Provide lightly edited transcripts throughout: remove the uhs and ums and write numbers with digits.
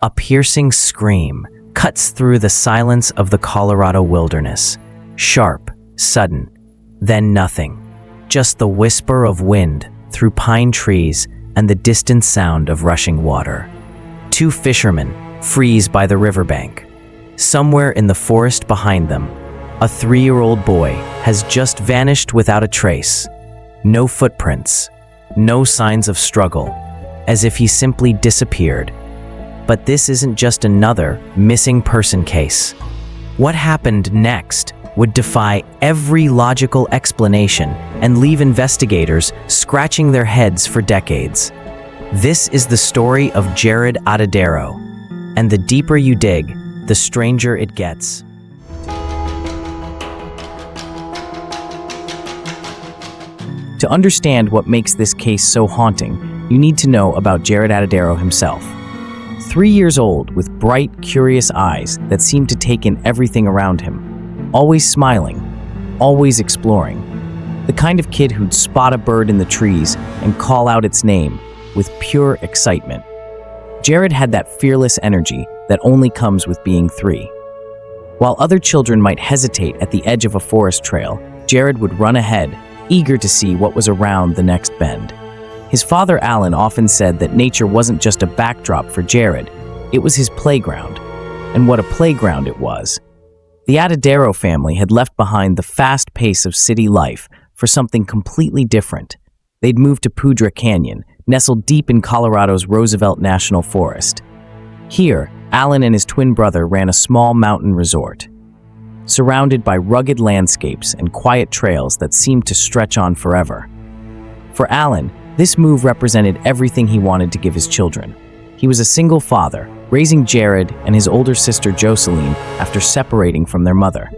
A piercing scream cuts through the silence of the Colorado wilderness. Sharp, sudden, then nothing. Just the whisper of wind through pine trees and the distant sound of rushing water. Two fishermen freeze by the riverbank. Somewhere in the forest behind them, a 3-year-old boy has just vanished without a trace. No footprints, no signs of struggle, as if he simply disappeared. But this isn't just another missing person case. What happened next would defy every logical explanation and leave investigators scratching their heads for decades. This is the story of Jared Atadero, and the deeper you dig, the stranger it gets. To understand what makes this case so haunting, you need to know about Jared Atadero himself. 3 years old, with bright, curious eyes that seemed to take in everything around him. Always smiling, always exploring. The kind of kid who'd spot a bird in the trees and call out its name with pure excitement. Jared had that fearless energy that only comes with being 3. While other children might hesitate at the edge of a forest trail, Jared would run ahead, eager to see what was around the next bend. His father, Alan, often said that nature wasn't just a backdrop for Jared, it was his playground. And what a playground it was. The Atadero family had left behind the fast pace of city life for something completely different. They'd moved to Poudre Canyon, nestled deep in Colorado's Roosevelt National Forest. Here, Alan and his twin brother ran a small mountain resort, surrounded by rugged landscapes and quiet trails that seemed to stretch on forever. For Alan, this move represented everything he wanted to give his children. He was a single father, raising Jared and his older sister Jocelyn after separating from their mother.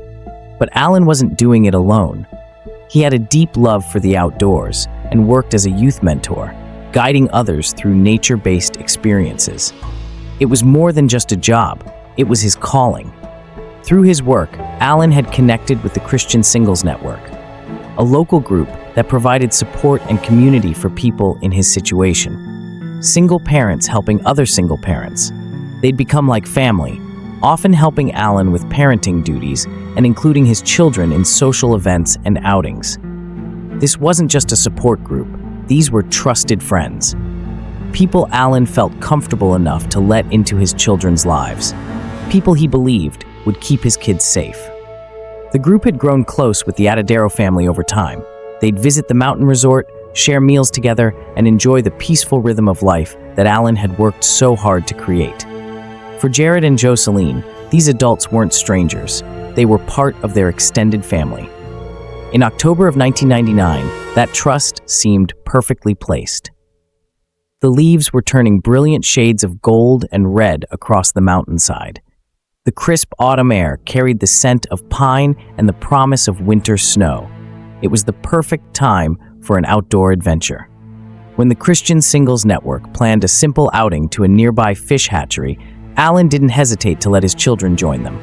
But Alan wasn't doing it alone. He had a deep love for the outdoors and worked as a youth mentor, guiding others through nature-based experiences. It was more than just a job, it was his calling. Through his work, Alan had connected with the Christian Singles Network, a local group that provided support and community for people in his situation. Single parents helping other single parents. They'd become like family, often helping Alan with parenting duties and including his children in social events and outings. This wasn't just a support group, these were trusted friends. People Alan felt comfortable enough to let into his children's lives. People he believed would keep his kids safe. The group had grown close with the Atadero family over time. They'd visit the mountain resort, share meals together, and enjoy the peaceful rhythm of life that Alan had worked so hard to create. For Jared and Jocelyn, these adults weren't strangers. They were part of their extended family. In October of 1999, that trust seemed perfectly placed. The leaves were turning brilliant shades of gold and red across the mountainside. The crisp autumn air carried the scent of pine and the promise of winter snow. It was the perfect time for an outdoor adventure. When the Christian Singles Network planned a simple outing to a nearby fish hatchery, Alan didn't hesitate to let his children join them.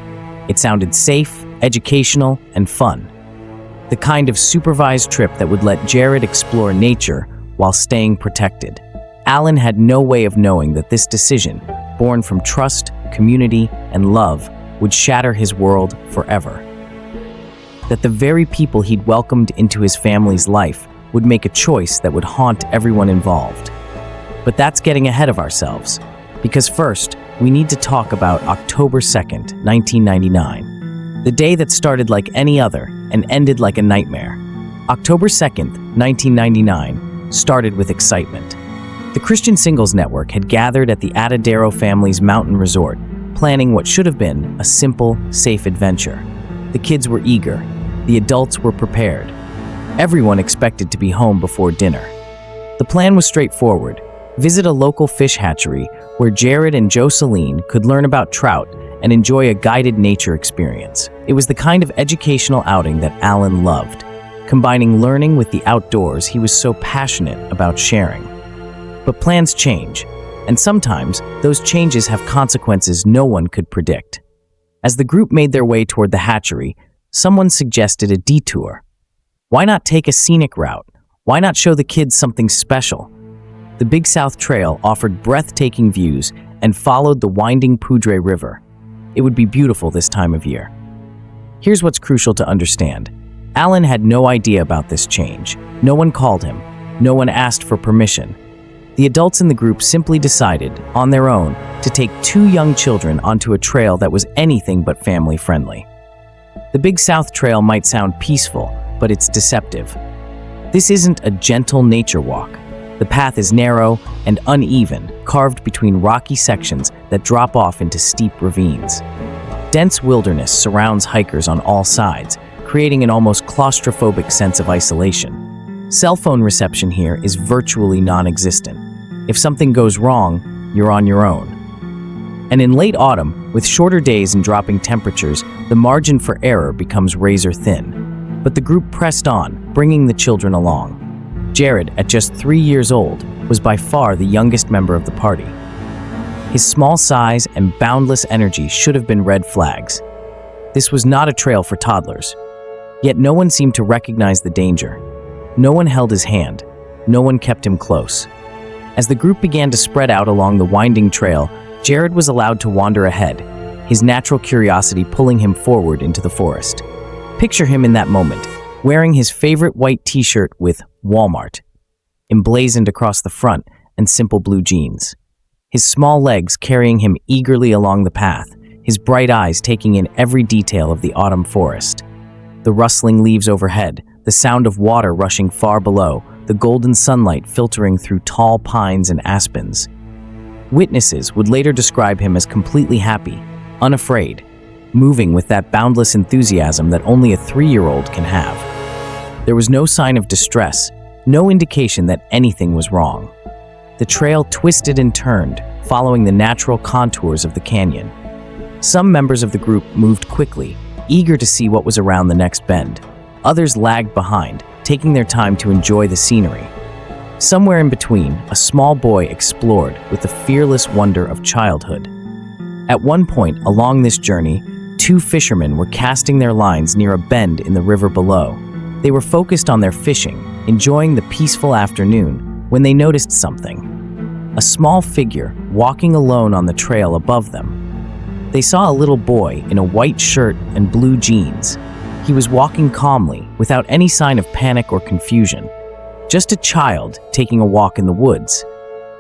It sounded safe, educational, and fun. The kind of supervised trip that would let Jared explore nature while staying protected. Alan had no way of knowing that this decision, born from trust, community, and love, would shatter his world forever. That the very people he'd welcomed into his family's life would make a choice that would haunt everyone involved. But that's getting ahead of ourselves, because first, we need to talk about October 2nd, 1999, the day that started like any other and ended like a nightmare. October 2nd, 1999, started with excitement. The Christian Singles Network had gathered at the Atadero family's mountain resort, planning what should have been a simple, safe adventure. The kids were eager. The adults were prepared. Everyone expected to be home before dinner. The plan was straightforward. Visit a local fish hatchery where Jared and Jocelyn could learn about trout and enjoy a guided nature experience. It was the kind of educational outing that Alan loved, combining learning with the outdoors he was so passionate about sharing. But plans change, and sometimes those changes have consequences no one could predict. As the group made their way toward the hatchery, someone suggested a detour. Why not take a scenic route? Why not show the kids something special? The Big South Trail offered breathtaking views and followed the winding Poudre River. It would be beautiful this time of year. Here's what's crucial to understand. Alan had no idea about this change. No one called him. No one asked for permission. The adults in the group simply decided, on their own, to take 2 young children onto a trail that was anything but family-friendly. The Big South Trail might sound peaceful, but it's deceptive. This isn't a gentle nature walk. The path is narrow and uneven, carved between rocky sections that drop off into steep ravines. Dense wilderness surrounds hikers on all sides, creating an almost claustrophobic sense of isolation. Cell phone reception here is virtually non-existent. If something goes wrong, you're on your own. And in late autumn, with shorter days and dropping temperatures, the margin for error becomes razor thin. But the group pressed on, bringing the children along. Jared, at just 3 years old, was by far the youngest member of the party. His small size and boundless energy should have been red flags. This was not a trail for toddlers. Yet no one seemed to recognize the danger. No one held his hand. No one kept him close. As the group began to spread out along the winding trail, Jared was allowed to wander ahead, his natural curiosity pulling him forward into the forest. Picture him in that moment, wearing his favorite white t-shirt with Walmart emblazoned across the front and simple blue jeans. His small legs carrying him eagerly along the path, his bright eyes taking in every detail of the autumn forest. The rustling leaves overhead, the sound of water rushing far below, the golden sunlight filtering through tall pines and aspens. Witnesses would later describe him as completely happy, unafraid, moving with that boundless enthusiasm that only a 3-year-old can have. There was no sign of distress, no indication that anything was wrong. The trail twisted and turned, following the natural contours of the canyon. Some members of the group moved quickly, eager to see what was around the next bend. Others lagged behind, taking their time to enjoy the scenery. Somewhere in between, a small boy explored with the fearless wonder of childhood. At one point along this journey, 2 fishermen were casting their lines near a bend in the river below. They were focused on their fishing, enjoying the peaceful afternoon, when they noticed something. A small figure walking alone on the trail above them. They saw a little boy in a white shirt and blue jeans. He was walking calmly, without any sign of panic or confusion. Just a child taking a walk in the woods.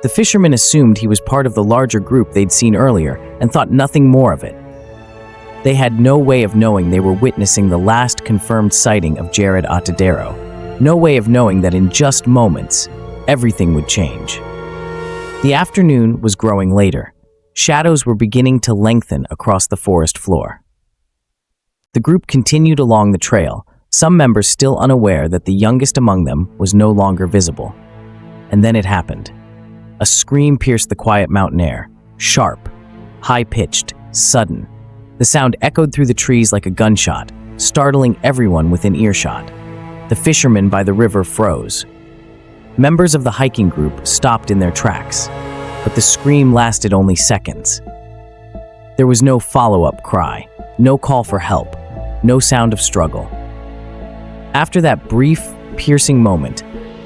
The fishermen assumed he was part of the larger group they'd seen earlier and thought nothing more of it. They had no way of knowing they were witnessing the last confirmed sighting of Jared Atadero. No way of knowing that in just moments, everything would change. The afternoon was growing later. Shadows were beginning to lengthen across the forest floor. The group continued along the trail, some members still unaware that the youngest among them was no longer visible. And then it happened. A scream pierced the quiet mountain air, sharp, high-pitched, sudden. The sound echoed through the trees like a gunshot, startling everyone within earshot. The fishermen by the river froze. Members of the hiking group stopped in their tracks, but the scream lasted only seconds. There was no follow-up cry, no call for help, no sound of struggle. After that brief, piercing moment,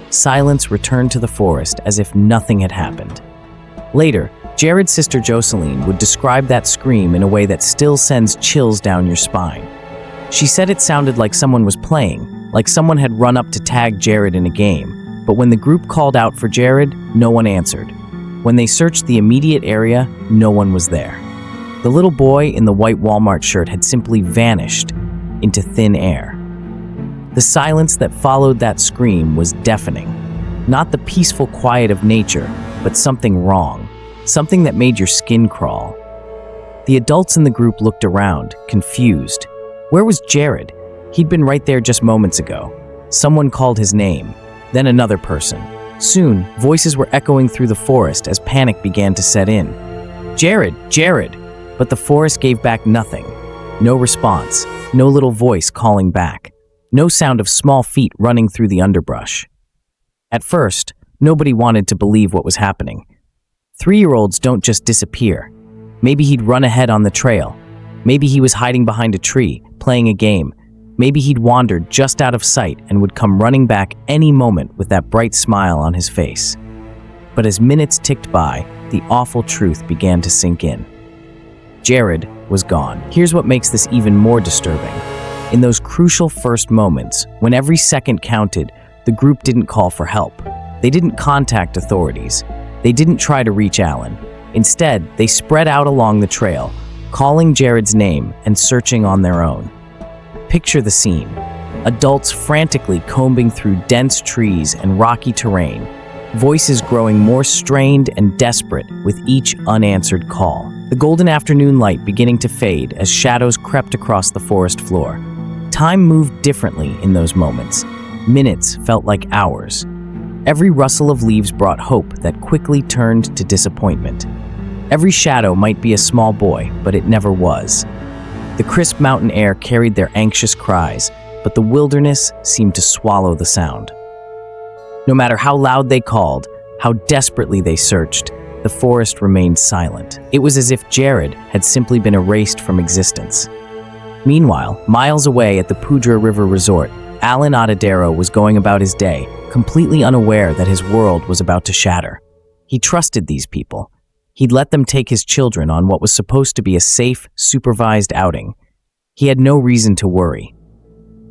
silence returned to the forest as if nothing had happened. Later, Jared's sister Jocelyn would describe that scream in a way that still sends chills down your spine. She said it sounded like someone was playing, like someone had run up to tag Jared in a game, but when the group called out for Jared, no one answered. When they searched the immediate area, no one was there. The little boy in the white Walmart shirt had simply vanished into thin air. The silence that followed that scream was deafening. Not the peaceful quiet of nature, but something wrong. Something that made your skin crawl. The adults in the group looked around, confused. Where was Jared? He'd been right there just moments ago. Someone called his name, then another person. Soon, voices were echoing through the forest as panic began to set in. Jared! Jared! But the forest gave back nothing. No response, no little voice calling back. No sound of small feet running through the underbrush. At first, nobody wanted to believe what was happening. 3-year-olds don't just disappear. Maybe he'd run ahead on the trail. Maybe he was hiding behind a tree, playing a game. Maybe he'd wandered just out of sight and would come running back any moment with that bright smile on his face. But as minutes ticked by, the awful truth began to sink in. Jared was gone. Here's what makes this even more disturbing. In those crucial first moments, when every second counted, the group didn't call for help. They didn't contact authorities. They didn't try to reach Alan. Instead, they spread out along the trail, calling Jared's name and searching on their own. Picture the scene. Adults frantically combing through dense trees and rocky terrain, voices growing more strained and desperate with each unanswered call. The golden afternoon light beginning to fade as shadows crept across the forest floor. Time moved differently in those moments. Minutes felt like hours. Every rustle of leaves brought hope that quickly turned to disappointment. Every shadow might be a small boy, but it never was. The crisp mountain air carried their anxious cries, but the wilderness seemed to swallow the sound. No matter how loud they called, how desperately they searched, the forest remained silent. It was as if Jared had simply been erased from existence. Meanwhile, miles away at the Pudra River Resort, Jared Atadero was going about his day, completely unaware that his world was about to shatter. He trusted these people. He'd let them take his children on what was supposed to be a safe, supervised outing. He had no reason to worry.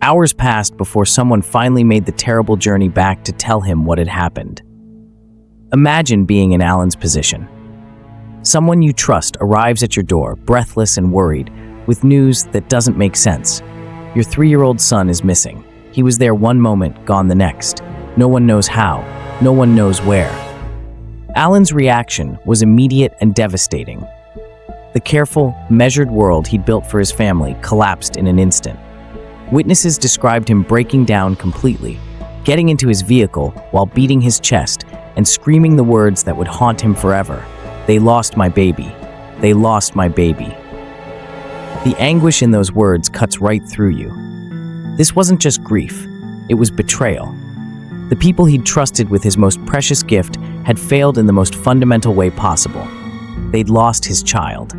Hours passed before someone finally made the terrible journey back to tell him what had happened. Imagine being in Alan's position. Someone you trust arrives at your door, breathless and worried, with news that doesn't make sense. Your 3-year-old son is missing. He was there one moment, gone the next. No one knows how. No one knows where. Alan's reaction was immediate and devastating. The careful, measured world he'd built for his family collapsed in an instant. Witnesses described him breaking down completely, getting into his vehicle while beating his chest and screaming the words that would haunt him forever. "They lost my baby. They lost my baby." The anguish in those words cuts right through you. This wasn't just grief, it was betrayal. The people he'd trusted with his most precious gift had failed in the most fundamental way possible. They'd lost his child.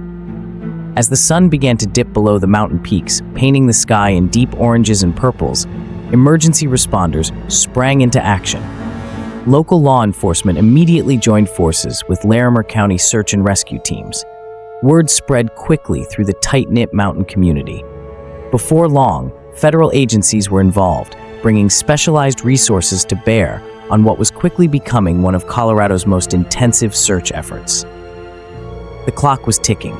As the sun began to dip below the mountain peaks, painting the sky in deep oranges and purples, emergency responders sprang into action. Local law enforcement immediately joined forces with Larimer County search and rescue teams. Word spread quickly through the tight-knit mountain community. Before long, federal agencies were involved, bringing specialized resources to bear on what was quickly becoming one of Colorado's most intensive search efforts. The clock was ticking.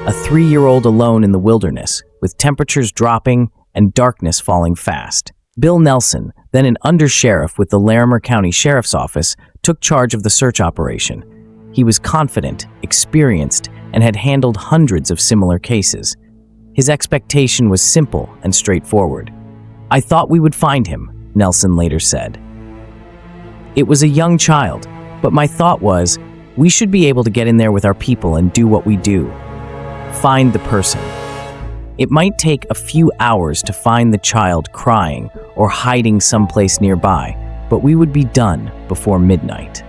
A 3-year-old alone in the wilderness, with temperatures dropping and darkness falling fast. Bill Nelson, then an undersheriff with the Larimer County Sheriff's Office, took charge of the search operation. He was confident, experienced, and had handled hundreds of similar cases. His expectation was simple and straightforward. "I thought we would find him," Nelson later said. "It was a young child, but my thought was, we should be able to get in there with our people and do what we do. Find the person. It might take a few hours to find the child crying or hiding someplace nearby, but we would be done before midnight."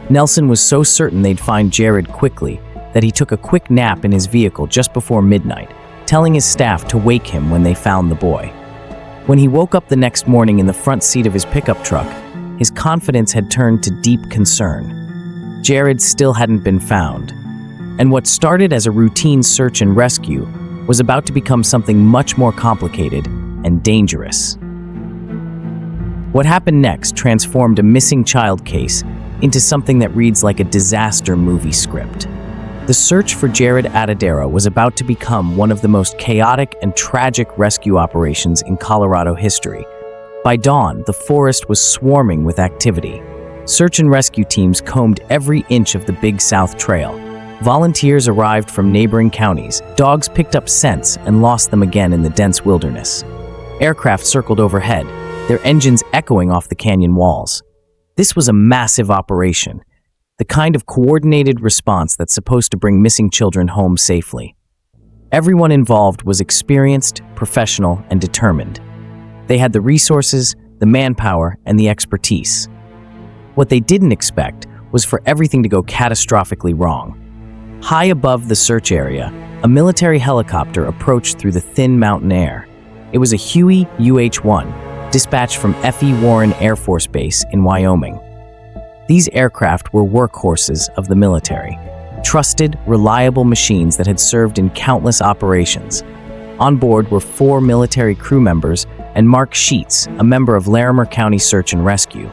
Nelson was so certain they'd find Jared quickly that he took a quick nap in his vehicle just before midnight, telling his staff to wake him when they found the boy. When he woke up the next morning in the front seat of his pickup truck, his confidence had turned to deep concern. Jared still hadn't been found, and what started as a routine search and rescue was about to become something much more complicated and dangerous. What happened next transformed a missing child case into something that reads like a disaster movie script. The search for Jared Atadero was about to become one of the most chaotic and tragic rescue operations in Colorado history. By dawn, the forest was swarming with activity. Search and rescue teams combed every inch of the Big South Trail. Volunteers arrived from neighboring counties. Dogs picked up scents and lost them again in the dense wilderness. Aircraft circled overhead, their engines echoing off the canyon walls. This was a massive operation, the kind of coordinated response that's supposed to bring missing children home safely. Everyone involved was experienced, professional, and determined. They had the resources, the manpower, and the expertise. What they didn't expect was for everything to go catastrophically wrong. High above the search area, a military helicopter approached through the thin mountain air. It was a Huey UH-1, dispatched from F.E. Warren Air Force Base in Wyoming. These aircraft were workhorses of the military, trusted, reliable machines that had served in countless operations. On board were 4 military crew members and Mark Sheets, a member of Larimer County Search and Rescue.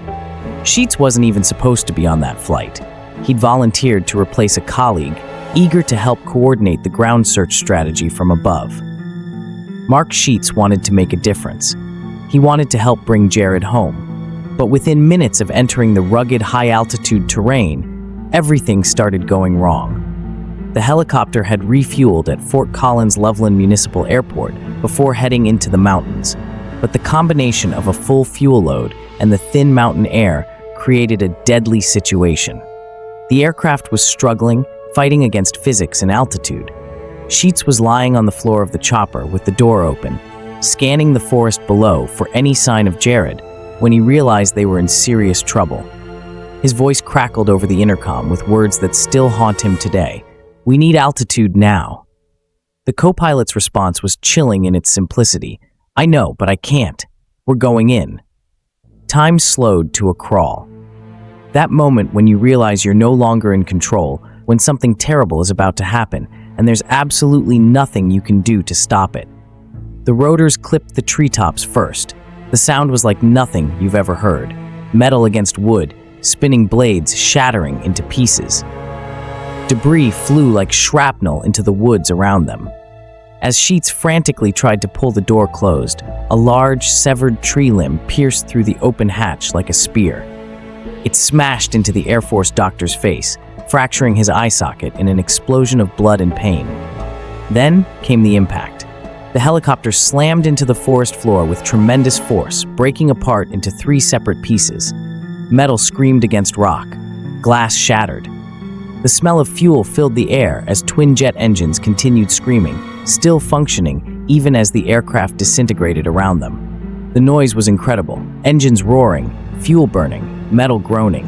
Sheets wasn't even supposed to be on that flight. He'd volunteered to replace a colleague, eager to help coordinate the ground search strategy from above. Mark Sheets wanted to make a difference. He wanted to help bring Jared home. But within minutes of entering the rugged, high-altitude terrain, everything started going wrong. The helicopter had refueled at Fort Collins Loveland Municipal Airport before heading into the mountains, but the combination of a full fuel load and the thin mountain air created a deadly situation. The aircraft was struggling, fighting against physics and altitude. Sheets was lying on the floor of the chopper with the door open, scanning the forest below for any sign of Jared, when he realized they were in serious trouble. His voice crackled over the intercom with words that still haunt him today. "We need altitude now." The co-pilot's response was chilling in its simplicity. "I know, but I can't. We're going in." Time slowed to a crawl. That moment when you realize you're no longer in control, when something terrible is about to happen, and there's absolutely nothing you can do to stop it. The rotors clipped the treetops first. The sound was like nothing you've ever heard. Metal against wood, spinning blades shattering into pieces. Debris flew like shrapnel into the woods around them. As Sheets frantically tried to pull the door closed, a large, severed tree limb pierced through the open hatch like a spear. It smashed into the Air Force doctor's face, fracturing his eye socket in an explosion of blood and pain. Then came the impact. The helicopter slammed into the forest floor with tremendous force, breaking apart into 3 separate pieces. Metal screamed against rock. Glass shattered. The smell of fuel filled the air as twin-jet engines continued screaming, still functioning even as the aircraft disintegrated around them. The noise was incredible. Engines roaring, fuel burning, metal groaning.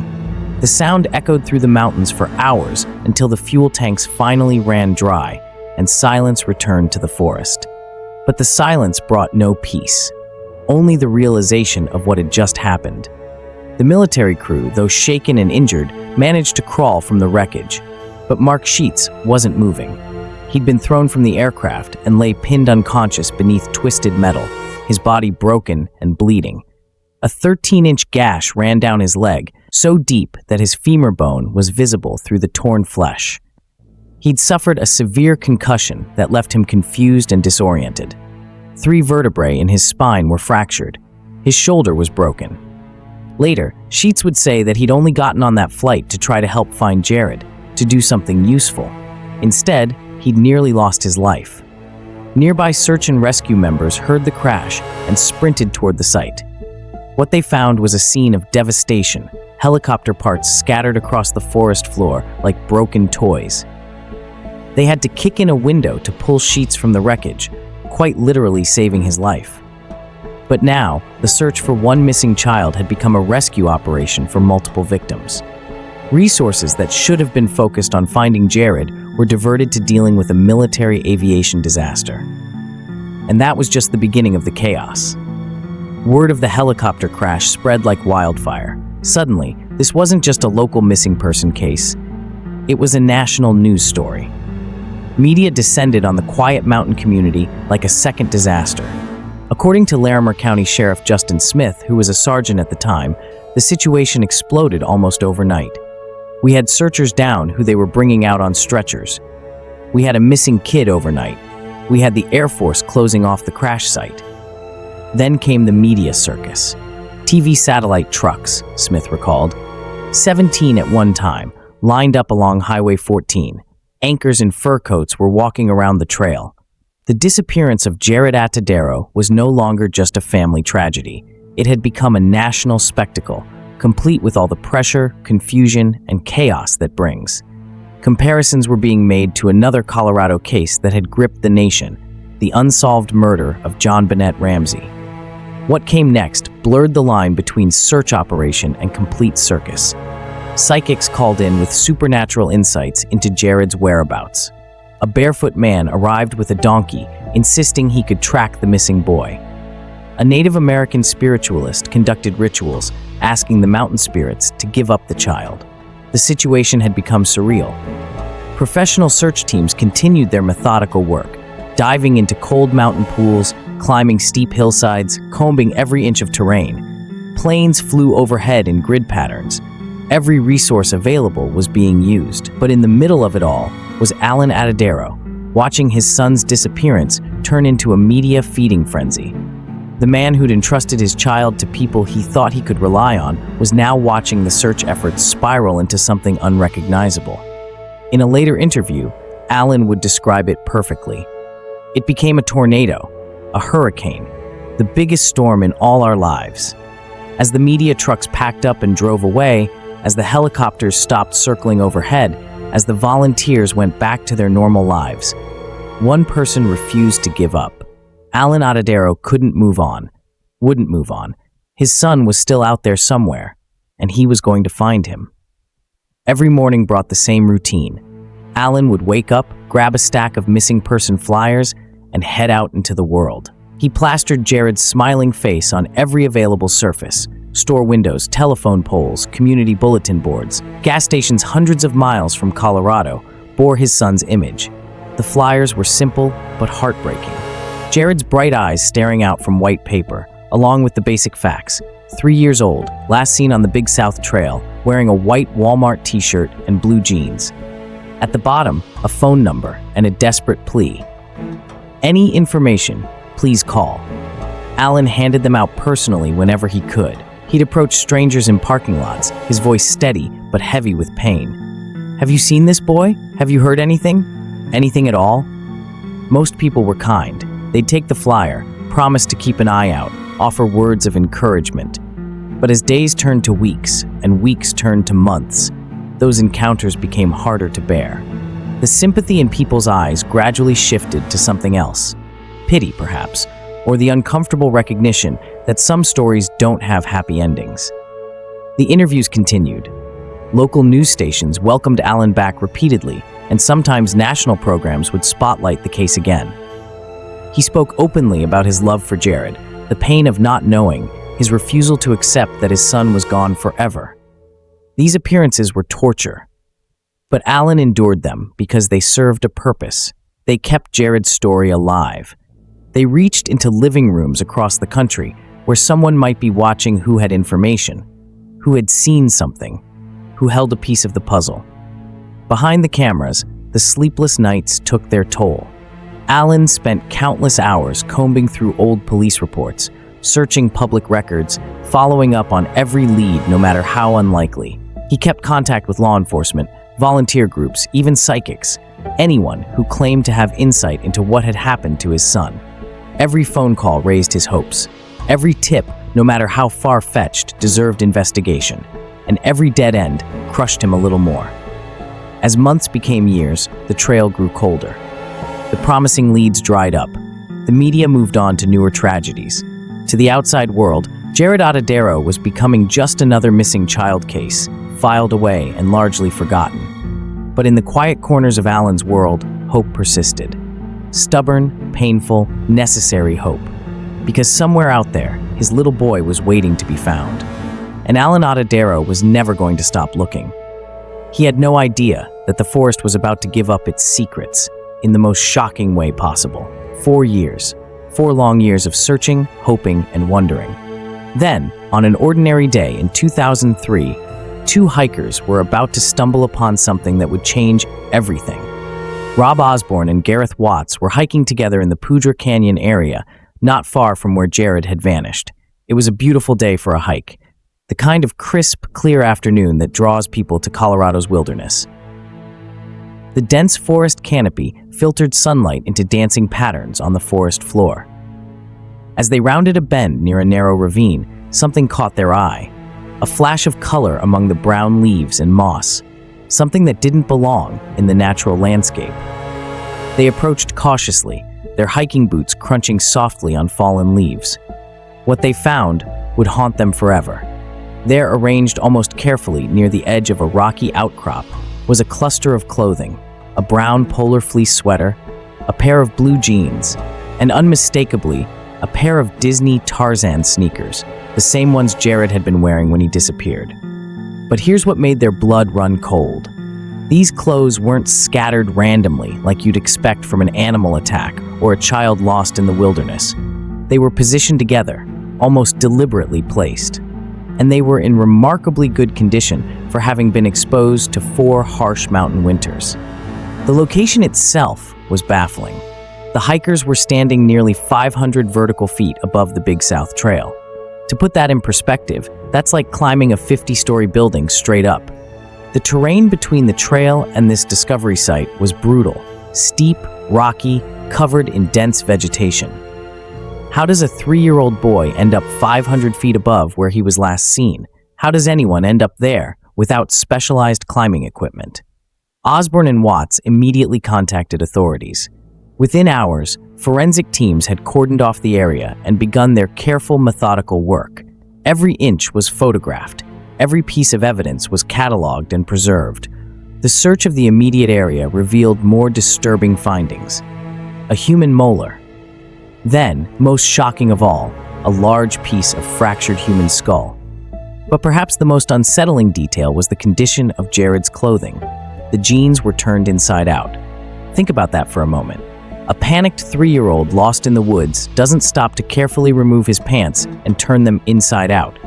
The sound echoed through the mountains for hours until the fuel tanks finally ran dry and silence returned to the forest. But the silence brought no peace, only the realization of what had just happened. The military crew, though shaken and injured, managed to crawl from the wreckage, but Mark Sheets wasn't moving. He'd been thrown from the aircraft and lay pinned unconscious beneath twisted metal, his body broken and bleeding. A 13-inch gash ran down his leg, so deep that his femur bone was visible through the torn flesh. He'd suffered a severe concussion that left him confused and disoriented. 3 vertebrae in his spine were fractured. His shoulder was broken. Later, Sheets would say that he'd only gotten on that flight to try to help find Jared, to do something useful. Instead, he'd nearly lost his life. Nearby search and rescue members heard the crash and sprinted toward the site. What they found was a scene of devastation, helicopter parts scattered across the forest floor like broken toys. They had to kick in a window to pull Sheets from the wreckage, quite literally saving his life. But now, the search for one missing child had become a rescue operation for multiple victims. Resources that should have been focused on finding Jared were diverted to dealing with a military aviation disaster. And that was just the beginning of the chaos. Word of the helicopter crash spread like wildfire. Suddenly, this wasn't just a local missing person case. It was a national news story. Media descended on the quiet mountain community like a second disaster. According to Larimer County Sheriff Justin Smith, who was a sergeant at the time, the situation exploded almost overnight. We had searchers down who they were bringing out on stretchers. We had a missing kid overnight. We had the Air Force closing off the crash site. Then came the media circus. TV satellite trucks, Smith recalled. 17 at one time, lined up along Highway 14. Anchors in fur coats were walking around the trail. The disappearance of Jared Atadero was no longer just a family tragedy. It had become a national spectacle, complete with all the pressure, confusion, and chaos that brings. Comparisons were being made to another Colorado case that had gripped the nation, the unsolved murder of John Bennett Ramsey. What came next blurred the line between search operation and complete circus. Psychics called in with supernatural insights into Jared's whereabouts. A barefoot man arrived with a donkey, insisting he could track the missing boy. A Native American spiritualist conducted rituals, asking the mountain spirits to give up the child. The situation had become surreal. Professional search teams continued their methodical work, diving into cold mountain pools, climbing steep hillsides, combing every inch of terrain. Planes flew overhead in grid patterns. Every resource available was being used. But in the middle of it all was Jared Atadero, watching his son's disappearance turn into a media feeding frenzy. The man who'd entrusted his child to people he thought he could rely on was now watching the search efforts spiral into something unrecognizable. In a later interview, Alan would describe it perfectly. It became a tornado, a hurricane, the biggest storm in all our lives. As the media trucks packed up and drove away, as the helicopters stopped circling overhead, as the volunteers went back to their normal lives, one person refused to give up. Jared Atadero wouldn't move on. His son was still out there somewhere, and he was going to find him. Every morning brought the same routine. Alan would wake up, grab a stack of missing person flyers, and head out into the world. He plastered Jared's smiling face on every available surface: store windows, telephone poles, community bulletin boards. Gas stations hundreds of miles from Colorado bore his son's image. The flyers were simple but heartbreaking. Jared's bright eyes staring out from white paper, along with the basic facts. 3 years old, last seen on the Big South Trail, wearing a white Walmart t-shirt and blue jeans. At the bottom, a phone number and a desperate plea. Any information, please call. Alan handed them out personally whenever he could. He'd approach strangers in parking lots, his voice steady but heavy with pain. "Have you seen this boy? Have you heard anything? Anything at all?" Most people were kind. They'd take the flyer, promise to keep an eye out, offer words of encouragement. But as days turned to weeks, and weeks turned to months, those encounters became harder to bear. The sympathy in people's eyes gradually shifted to something else. Pity, perhaps, or the uncomfortable recognition that some stories don't have happy endings. The interviews continued. Local news stations welcomed Alan back repeatedly, and sometimes national programs would spotlight the case again. He spoke openly about his love for Jared, the pain of not knowing, his refusal to accept that his son was gone forever. These appearances were torture. But Alan endured them because they served a purpose. They kept Jared's story alive. They reached into living rooms across the country where someone might be watching who had information, who had seen something, who held a piece of the puzzle. Behind the cameras, the sleepless nights took their toll. Alan spent countless hours combing through old police reports, searching public records, following up on every lead no matter how unlikely. He kept contact with law enforcement, volunteer groups, even psychics, anyone who claimed to have insight into what had happened to his son. Every phone call raised his hopes. Every tip, no matter how far-fetched, deserved investigation. And every dead end crushed him a little more. As months became years, the trail grew colder. The promising leads dried up. The media moved on to newer tragedies. To the outside world, Jared Atadero was becoming just another missing child case, filed away and largely forgotten. But in the quiet corners of Alan's world, hope persisted. Stubborn, painful, necessary hope. Because somewhere out there, his little boy was waiting to be found. And Jared Atadero was never going to stop looking. He had no idea that the forest was about to give up its secrets in the most shocking way possible. 4 years. 4 long years of searching, hoping, and wondering. Then, on an ordinary day in 2003, 2 hikers were about to stumble upon something that would change everything. Rob Osborne and Gareth Watts were hiking together in the Poudre Canyon area, not far from where Jared had vanished. It was a beautiful day for a hike, the kind of crisp, clear afternoon that draws people to Colorado's wilderness. The dense forest canopy filtered sunlight into dancing patterns on the forest floor. As they rounded a bend near a narrow ravine, something caught their eye. A flash of color among the brown leaves and moss, something that didn't belong in the natural landscape. They approached cautiously, their hiking boots crunching softly on fallen leaves. What they found would haunt them forever. There, arranged almost carefully near the edge of a rocky outcrop, was a cluster of clothing, a brown polar fleece sweater, a pair of blue jeans, and unmistakably, a pair of Disney Tarzan sneakers, the same ones Jared had been wearing when he disappeared. But here's what made their blood run cold. These clothes weren't scattered randomly like you'd expect from an animal attack or a child lost in the wilderness. They were positioned together, almost deliberately placed. And they were in remarkably good condition for having been exposed to 4 harsh mountain winters. The location itself was baffling. The hikers were standing nearly 500 vertical feet above the Big South Trail. To put that in perspective, that's like climbing a 50-story building straight up. The terrain between the trail and this discovery site was brutal, steep, rocky, covered in dense vegetation. How does a 3-year-old boy end up 500 feet above where he was last seen? How does anyone end up there without specialized climbing equipment? Osborne and Watts immediately contacted authorities. Within hours, forensic teams had cordoned off the area and begun their careful, methodical work. Every inch was photographed. Every piece of evidence was cataloged and preserved. The search of the immediate area revealed more disturbing findings. A human molar. Then, most shocking of all, a large piece of fractured human skull. But perhaps the most unsettling detail was the condition of Jared's clothing. The jeans were turned inside out. Think about that for a moment. A panicked 3-year-old lost in the woods doesn't stop to carefully remove his pants and turn them inside out.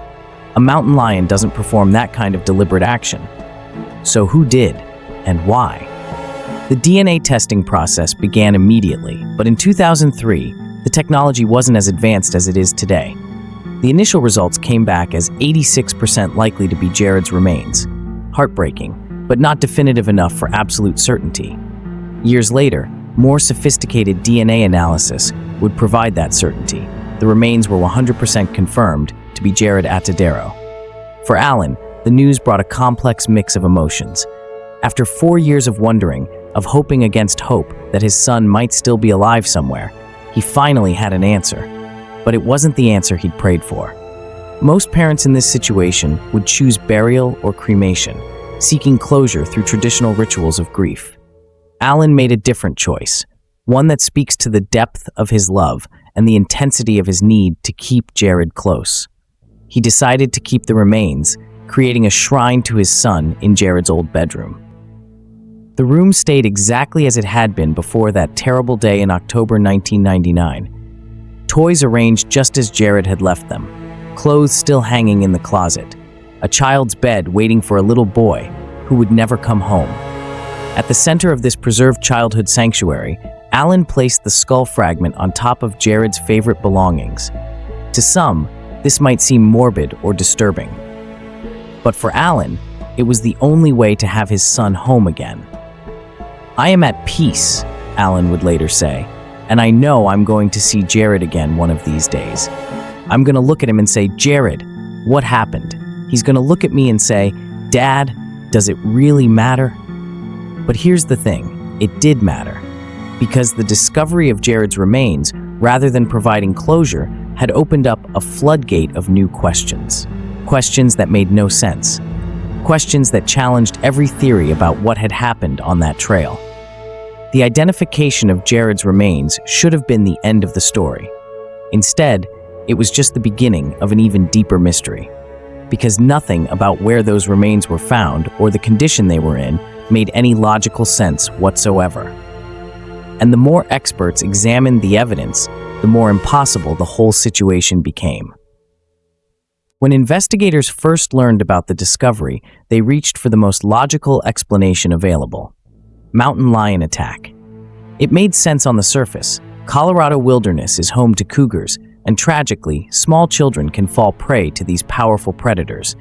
A mountain lion doesn't perform that kind of deliberate action. So who did, and why? The DNA testing process began immediately, but in 2003, the technology wasn't as advanced as it is today. The initial results came back as 86% likely to be Jared's remains. Heartbreaking, but not definitive enough for absolute certainty. Years later, more sophisticated DNA analysis would provide that certainty. The remains were 100% confirmed to be Jared Atadero. For Alan, the news brought a complex mix of emotions. After 4 years of wondering, of hoping against hope that his son might still be alive somewhere, he finally had an answer. But it wasn't the answer he'd prayed for. Most parents in this situation would choose burial or cremation, seeking closure through traditional rituals of grief. Alan made a different choice, one that speaks to the depth of his love and the intensity of his need to keep Jared close. He decided to keep the remains, creating a shrine to his son in Jared's old bedroom. The room stayed exactly as it had been before that terrible day in October 1999. Toys arranged just as Jared had left them, clothes still hanging in the closet, a child's bed waiting for a little boy who would never come home. At the center of this preserved childhood sanctuary, Alan placed the skull fragment on top of Jared's favorite belongings. To some, this might seem morbid or disturbing. But for Alan, it was the only way to have his son home again. "I am at peace," Alan would later say, "and I know I'm going to see Jared again one of these days. I'm going to look at him and say, 'Jared, what happened?' He's going to look at me and say, 'Dad, does it really matter?'" But here's the thing, it did matter. Because the discovery of Jared's remains, rather than providing closure, had opened up a floodgate of new questions. Questions that made no sense. Questions that challenged every theory about what had happened on that trail. The identification of Jared's remains should have been the end of the story. Instead, it was just the beginning of an even deeper mystery. Because nothing about where those remains were found or the condition they were in made any logical sense whatsoever. And the more experts examined the evidence, the more impossible the whole situation became. When investigators first learned about the discovery, they reached for the most logical explanation available: mountain lion attack. It made sense on the surface. Colorado wilderness is home to cougars, and tragically, small children can fall prey to these powerful predators.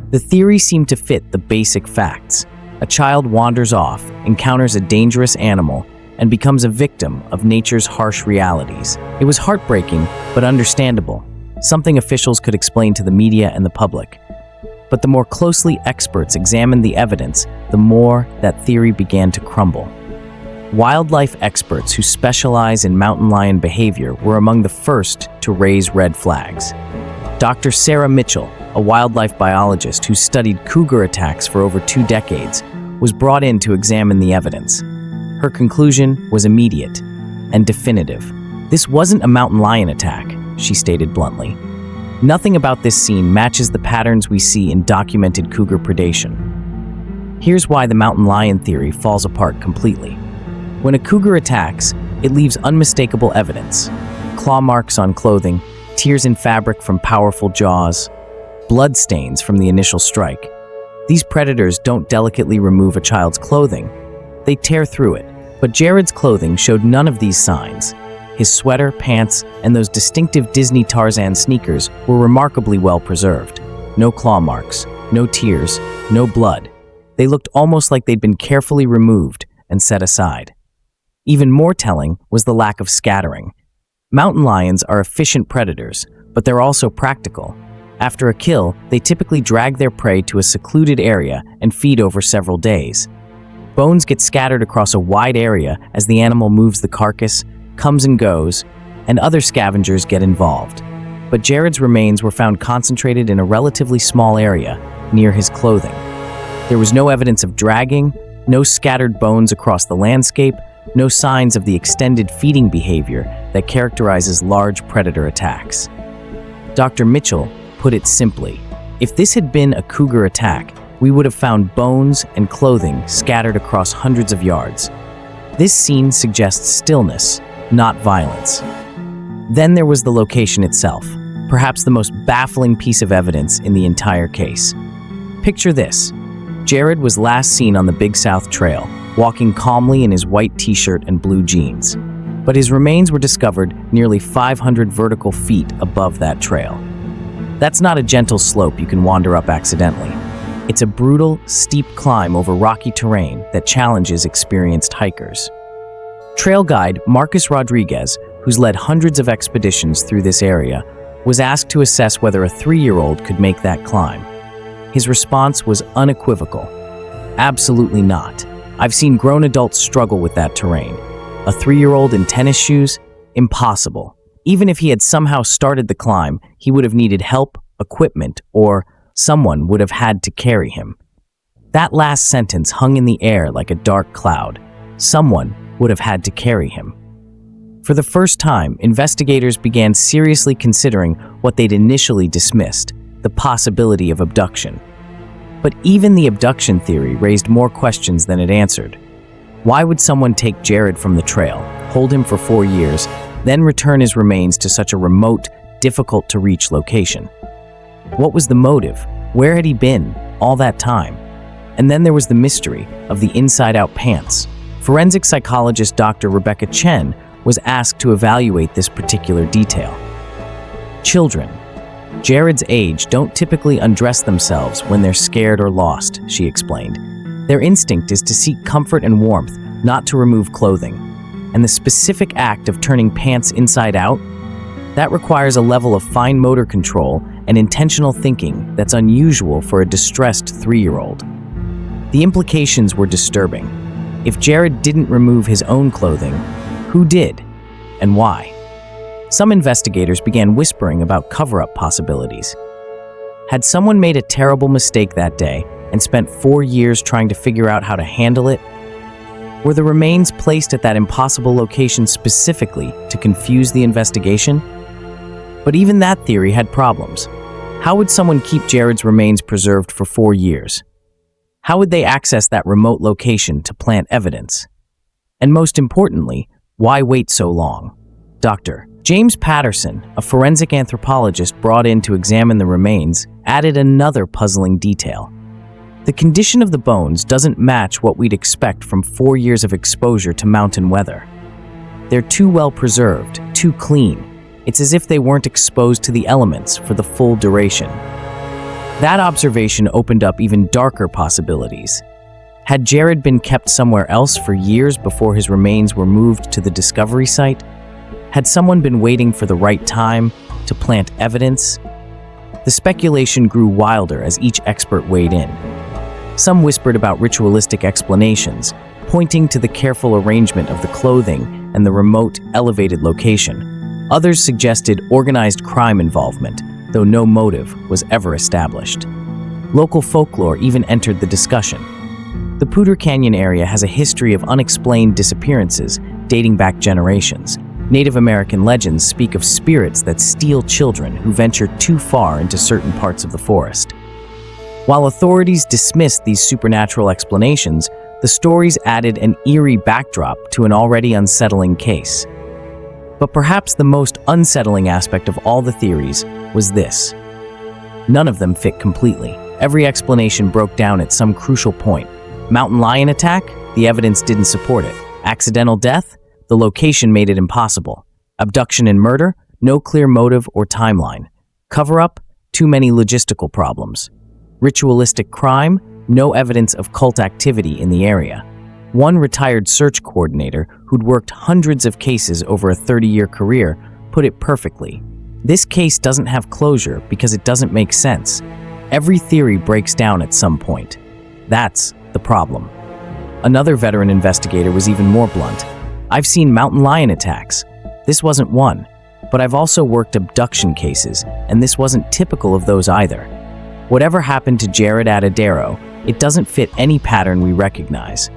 The theory seemed to fit the basic facts. A child wanders off, encounters a dangerous animal, and becomes a victim of nature's harsh realities. It was heartbreaking, but understandable, something officials could explain to the media and the public. But the more closely experts examined the evidence, the more that theory began to crumble. Wildlife experts who specialize in mountain lion behavior were among the first to raise red flags. Dr. Sarah Mitchell, a wildlife biologist who studied cougar attacks for over 2 decades, was brought in to examine the evidence. Her conclusion was immediate and definitive. "This wasn't a mountain lion attack," she stated bluntly. "Nothing about this scene matches the patterns we see in documented cougar predation." Here's why the mountain lion theory falls apart completely. When a cougar attacks, it leaves unmistakable evidence: claw marks on clothing, tears in fabric from powerful jaws, blood stains from the initial strike. These predators don't delicately remove a child's clothing, they tear through it. But Jared's clothing showed none of these signs. His sweater, pants, and those distinctive Disney Tarzan sneakers were remarkably well preserved. No claw marks, no tears, no blood. They looked almost like they'd been carefully removed and set aside. Even more telling was the lack of scattering. Mountain lions are efficient predators, but they're also practical. After a kill, they typically drag their prey to a secluded area and feed over several days. Bones get scattered across a wide area as the animal moves the carcass, comes and goes, and other scavengers get involved. But Jared's remains were found concentrated in a relatively small area near his clothing. There was no evidence of dragging, no scattered bones across the landscape, no signs of the extended feeding behavior that characterizes large predator attacks. Dr. Mitchell put it simply: if this had been a cougar attack, we would have found bones and clothing scattered across hundreds of yards. This scene suggests stillness, not violence. Then there was the location itself, perhaps the most baffling piece of evidence in the entire case. Picture this: Jared was last seen on the Big South Trail, walking calmly in his white t-shirt and blue jeans. But his remains were discovered nearly 500 vertical feet above that trail. That's not a gentle slope you can wander up accidentally. It's a brutal, steep climb over rocky terrain that challenges experienced hikers. Trail guide Marcus Rodriguez, who's led hundreds of expeditions through this area, was asked to assess whether a 3-year-old could make that climb. His response was unequivocal: "Absolutely not. I've seen grown adults struggle with that terrain. A 3-year-old in tennis shoes? Impossible. Even if he had somehow started the climb, he would have needed help, equipment, or someone would have had to carry him." That last sentence hung in the air like a dark cloud. Someone would have had to carry him. For the first time, investigators began seriously considering what they'd initially dismissed: the possibility of abduction. But even the abduction theory raised more questions than it answered. Why would someone take Jared from the trail, hold him for 4 years, then return his remains to such a remote, difficult-to-reach location? What was the motive? Where had he been all that time? And then there was the mystery of the inside-out pants. Forensic psychologist Dr. Rebecca Chen was asked to evaluate this particular detail. Children Jared's age don't typically undress themselves when they're scared or lost, she explained. Their instinct is to seek comfort and warmth, not to remove clothing. And the specific act of turning pants inside out, that requires a level of fine motor control and intentional thinking that's unusual for a distressed 3-year-old. The implications were disturbing. If Jared didn't remove his own clothing, who did, and why? Some investigators began whispering about cover-up possibilities. Had someone made a terrible mistake that day and spent 4 years trying to figure out how to handle it? Were the remains placed at that impossible location specifically to confuse the investigation? But even that theory had problems. How would someone keep Jared's remains preserved for 4 years? How would they access that remote location to plant evidence? And most importantly, why wait so long? Dr. James Patterson, a forensic anthropologist brought in to examine the remains, added another puzzling detail. The condition of the bones doesn't match what we'd expect from 4 years of exposure to mountain weather. They're too well preserved, too clean. It's as if they weren't exposed to the elements for the full duration. That observation opened up even darker possibilities. Had Jared been kept somewhere else for years before his remains were moved to the discovery site? Had someone been waiting for the right time to plant evidence? The speculation grew wilder as each expert weighed in. Some whispered about ritualistic explanations, pointing to the careful arrangement of the clothing and the remote, elevated location. Others suggested organized crime involvement, though no motive was ever established. Local folklore even entered the discussion. The Poudre Canyon area has a history of unexplained disappearances dating back generations. Native American legends speak of spirits that steal children who venture too far into certain parts of the forest. While authorities dismissed these supernatural explanations, the stories added an eerie backdrop to an already unsettling case. But perhaps the most unsettling aspect of all the theories was this. None of them fit completely. Every explanation broke down at some crucial point. Mountain lion attack? The evidence didn't support it. Accidental death? The location made it impossible. Abduction and murder? No clear motive or timeline. Cover-up? Too many logistical problems. Ritualistic crime? No evidence of cult activity in the area. One retired search coordinator who'd worked hundreds of cases over a 30-year career put it perfectly. This case doesn't have closure because it doesn't make sense. Every theory breaks down at some point. That's the problem. Another veteran investigator was even more blunt. I've seen mountain lion attacks. This wasn't one, but I've also worked abduction cases, and this wasn't typical of those either. Whatever happened to Jared Atadero, it doesn't fit any pattern we recognize.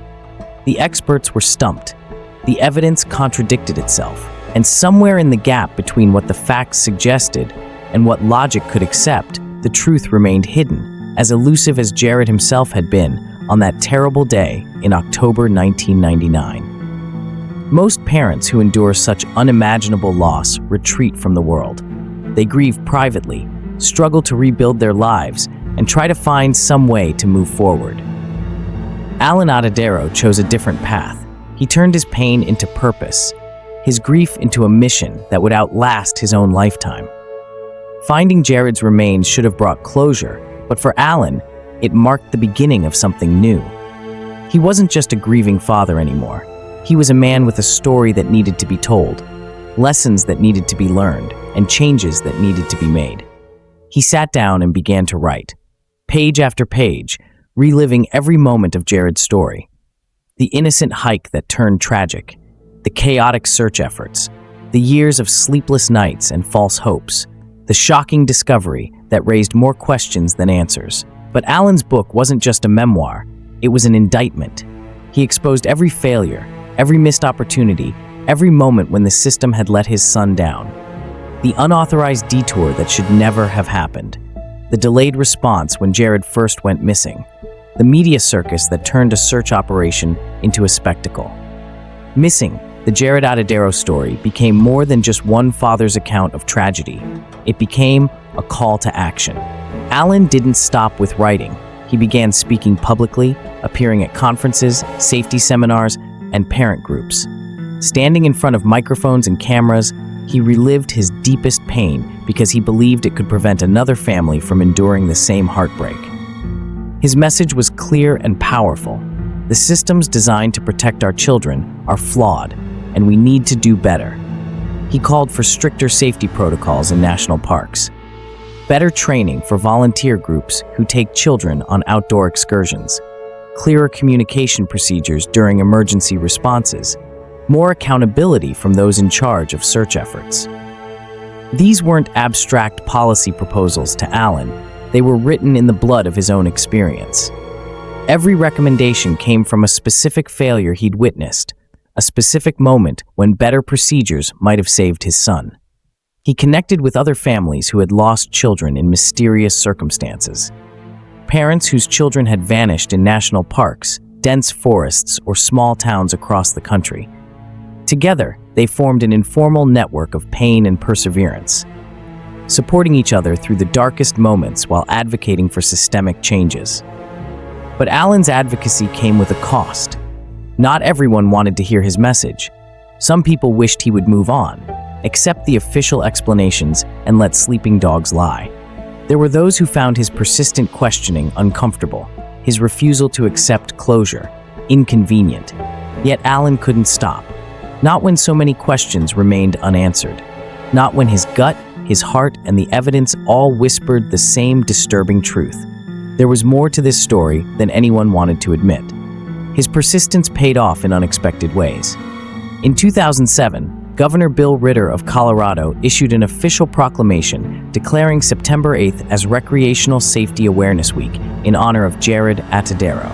The experts were stumped. The evidence contradicted itself, and somewhere in the gap between what the facts suggested and what logic could accept, the truth remained hidden, as elusive as Jared himself had been on that terrible day in October 1999. Most parents who endure such unimaginable loss retreat from the world. They grieve privately, struggle to rebuild their lives, and try to find some way to move forward. Alan Atadero chose a different path. He turned his pain into purpose, his grief into a mission that would outlast his own lifetime. Finding Jared's remains should have brought closure, but for Alan, it marked the beginning of something new. He wasn't just a grieving father anymore. He was a man with a story that needed to be told, lessons that needed to be learned, and changes that needed to be made. He sat down and began to write, page after page, reliving every moment of Jared's story. The innocent hike that turned tragic, the chaotic search efforts, the years of sleepless nights and false hopes, the shocking discovery that raised more questions than answers. But Alan's book wasn't just a memoir, it was an indictment. He exposed every failure, every missed opportunity, every moment when the system had let his son down. The unauthorized detour that should never have happened. The delayed response when Jared first went missing. The media circus that turned a search operation into a spectacle. Missing, the Jared Atadero story became more than just one father's account of tragedy. It became a call to action. Alan didn't stop with writing. He began speaking publicly, appearing at conferences, safety seminars, and parent groups. Standing in front of microphones and cameras, he relived his deepest pain because he believed it could prevent another family from enduring the same heartbreak. His message was clear and powerful. The systems designed to protect our children are flawed, and we need to do better. He called for stricter safety protocols in national parks, better training for volunteer groups who take children on outdoor excursions, clearer communication procedures during emergency responses, more accountability from those in charge of search efforts. These weren't abstract policy proposals to Alan, they were written in the blood of his own experience. Every recommendation came from a specific failure he'd witnessed, a specific moment when better procedures might have saved his son. He connected with other families who had lost children in mysterious circumstances. Parents whose children had vanished in national parks, dense forests, or small towns across the country. Together, they formed an informal network of pain and perseverance, supporting each other through the darkest moments while advocating for systemic changes. But Alan's advocacy came with a cost. Not everyone wanted to hear his message. Some people wished he would move on, accept the official explanations, and let sleeping dogs lie. There were those who found his persistent questioning uncomfortable, his refusal to accept closure inconvenient. Yet Alan couldn't stop. Not when so many questions remained unanswered. Not when his gut, his heart, and the evidence all whispered the same disturbing truth. There was more to this story than anyone wanted to admit. His persistence paid off in unexpected ways. In 2007, Governor Bill Ritter of Colorado issued an official proclamation declaring September 8th as Recreational Safety Awareness Week in honor of Jared Atadero.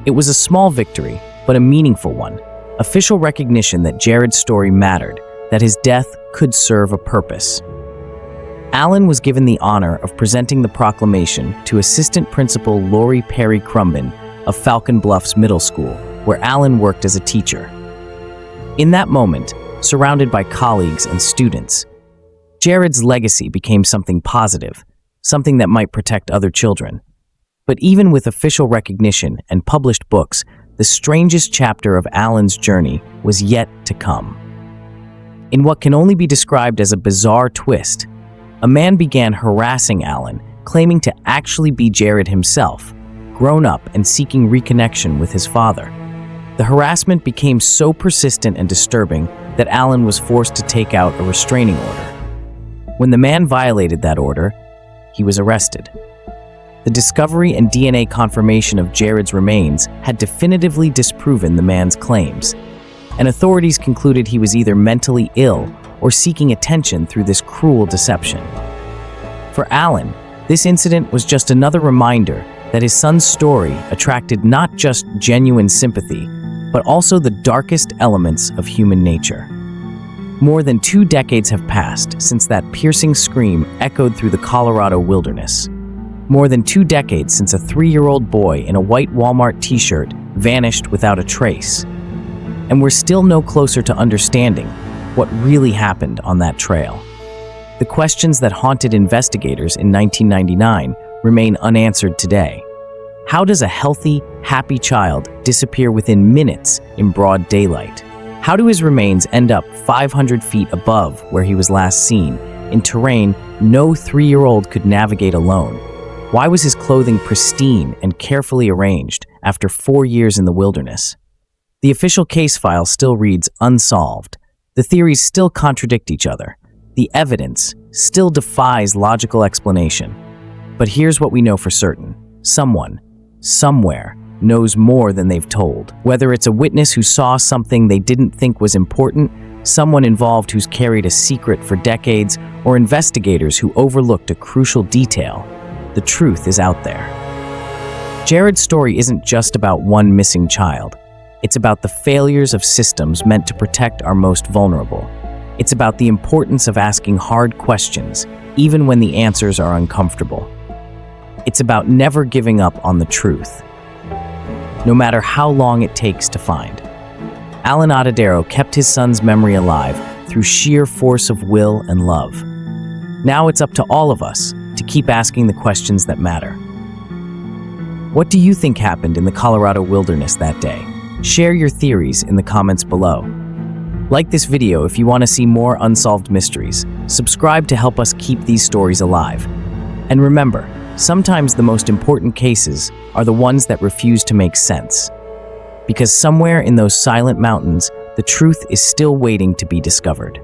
It was a small victory, but a meaningful one. Official recognition that Jared's story mattered, that his death could serve a purpose. Alan was given the honor of presenting the proclamation to Assistant Principal Lori Perry Crumbin of Falcon Bluffs Middle School, where Alan worked as a teacher. In that moment, surrounded by colleagues and students, Jared's legacy became something positive, something that might protect other children. But even with official recognition and published books, the strangest chapter of Alan's journey was yet to come. In what can only be described as a bizarre twist, a man began harassing Alan, claiming to actually be Jared himself, grown up and seeking reconnection with his father. The harassment became so persistent and disturbing that Alan was forced to take out a restraining order. When the man violated that order, he was arrested. The discovery and DNA confirmation of Jared's remains had definitively disproven the man's claims, and authorities concluded he was either mentally ill or seeking attention through this cruel deception. For Alan, this incident was just another reminder that his son's story attracted not just genuine sympathy, but also the darkest elements of human nature. More than 2 decades have passed since that piercing scream echoed through the Colorado wilderness. More than 2 decades since a 3-year-old boy in a white Walmart t-shirt vanished without a trace. And we're still no closer to understanding what really happened on that trail. The questions that haunted investigators in 1999 remain unanswered today. How does a healthy, happy child disappear within minutes in broad daylight? How do his remains end up 500 feet above where he was last seen, in terrain no 3-year-old could navigate alone? Why was his clothing pristine and carefully arranged after 4 years in the wilderness? The official case file still reads unsolved. The theories still contradict each other. The evidence still defies logical explanation. But here's what we know for certain. Someone, somewhere, knows more than they've told. Whether it's a witness who saw something they didn't think was important, someone involved who's carried a secret for decades, or investigators who overlooked a crucial detail, the truth is out there. Jared's story isn't just about one missing child. It's about the failures of systems meant to protect our most vulnerable. It's about the importance of asking hard questions, even when the answers are uncomfortable. It's about never giving up on the truth, no matter how long it takes to find. Alan Atadero kept his son's memory alive through sheer force of will and love. Now it's up to all of us to keep asking the questions that matter. What do you think happened in the Colorado wilderness that day? Share your theories in the comments below. Like this video if you want to see more unsolved mysteries. Subscribe to help us keep these stories alive. And remember, sometimes the most important cases are the ones that refuse to make sense. Because somewhere in those silent mountains, the truth is still waiting to be discovered.